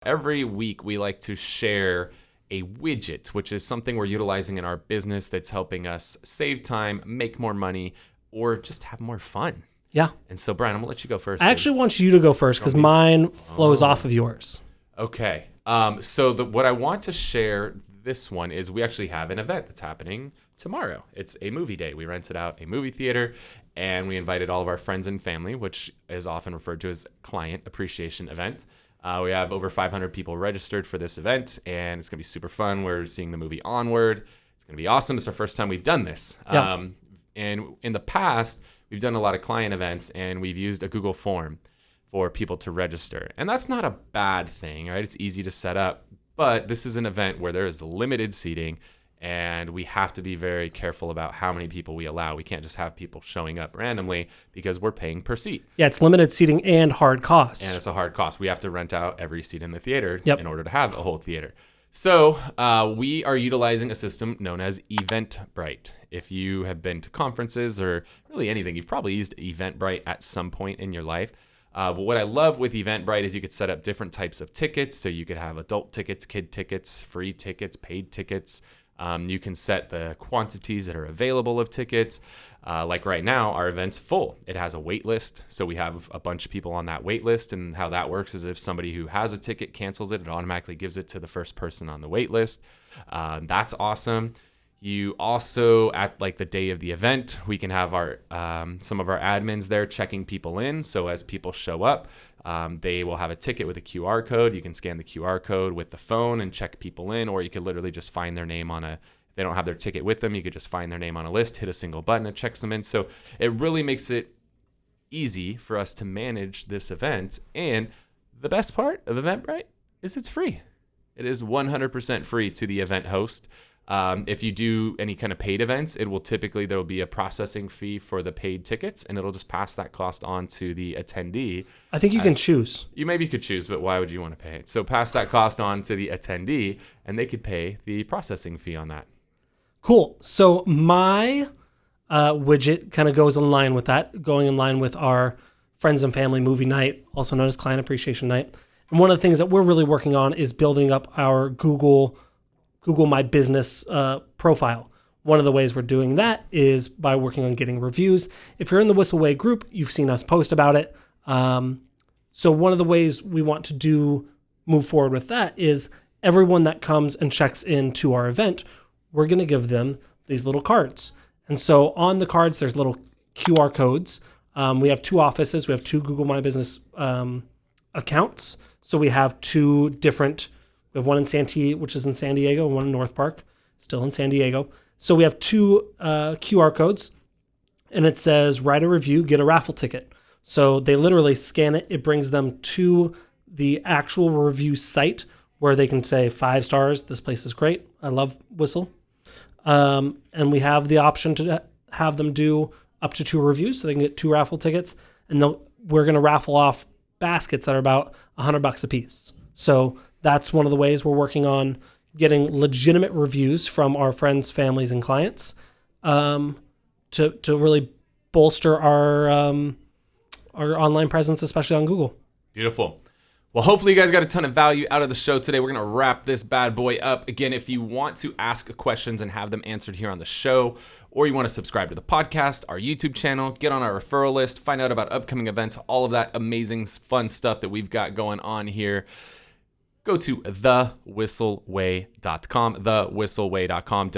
Every week, we like to share a widget, which is something we're utilizing in our business that's helping us save time, make more money, or just have more fun. Yeah. And so, Bryan, I'm going to let you go first. I actually want you to go first because mine flows off of yours. Okay. So what I want to share this one is we actually have an event that's happening tomorrow. It's a movie day. We rented out a movie theater and we invited all of our friends and family, which is often referred to as client appreciation event. We have over 500 people registered for this event, and it's going to be super fun. We're seeing the movie Onward. It's going to be awesome. It's our first time we've done this. Yeah. And in the past, we've done a lot of client events, and we've used a Google form for people to register. And that's not a bad thing, right? It's easy to set up. But this is an event where there is limited seating, and we have to be very careful about how many people we allow. We can't just have people showing up randomly because we're paying per seat. Yeah, it's limited seating and hard cost. And it's a hard cost. We have to rent out every seat in the theater Yep. in order to have a whole theater. So we are utilizing a system known as Eventbrite. If you have been to conferences or really anything, you've probably used Eventbrite at some point in your life. But what I love with Eventbrite is you could set up different types of tickets. So you could have adult tickets, kid tickets, free tickets, paid tickets. You can set the quantities that are available of tickets. Like right now, our event's full. It has a wait list. So we have a bunch of people on that wait list. And how that works is if somebody who has a ticket cancels it, it automatically gives it to the first person on the wait list. That's awesome. You also, at like the day of the event, we can have our some of our admins there checking people in. So as people show up, they will have a ticket with a QR code. You can scan the QR code with the phone and check people in, or you could literally just find their name on if they don't have their ticket with them, you could just find their name on a list, hit a single button, and checks them in. So it really makes it easy for us to manage this event. And the best part of Eventbrite is it's free. It is 100% free to the event host. If you do any kind of paid events, there will be a processing fee for the paid tickets, and it'll just pass that cost on to the attendee. I think you can choose. You maybe could choose, but why would you want to pay it? So pass that cost on to the attendee, and they could pay the processing fee on that. Cool. So my widget kind of goes in line with that, going in line with our friends and family movie night, also known as Client Appreciation Night. And one of the things that we're really working on is building up our Google My Business profile. One of the ways we're doing that is by working on getting reviews. If you're in the Whissel group, you've seen us post about it. So one of the ways we want to move forward with that is everyone that comes and checks into our event, we're going to give them these little cards. And so on the cards, there's little QR codes. We have 2 offices. We have 2 Google My Business accounts. So we have 2 different. We have one in Santee, which is in San Diego, and one in North Park, still in San Diego. So we have 2 QR codes, and it says, write a review, get a raffle ticket. So they literally scan it. It brings them to the actual review site where they can say 5 stars, this place is great, I love Whissel. And we have the option to have them do up to 2 reviews, so they can get 2 raffle tickets, and we're going to raffle off baskets that are about $100 a piece. So that's one of the ways we're working on getting legitimate reviews from our friends, families, and clients to really bolster our online presence, especially on Google. Beautiful. Well, hopefully you guys got a ton of value out of the show today. We're going to wrap this bad boy up. Again, if you want to ask questions and have them answered here on the show, or you want to subscribe to the podcast, our YouTube channel, get on our referral list, find out about upcoming events, all of that amazing, fun stuff that we've got going on here, go to thewhisselway.com, thewhisselway.com,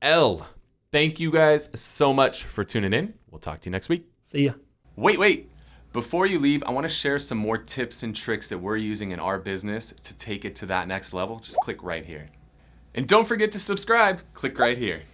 WHISSEL. Thank you guys so much for tuning in. We'll talk to you next week. See ya. Wait. Before you leave, I want to share some more tips and tricks that we're using in our business to take it to that next level. Just click right here. And don't forget to subscribe. Click right here.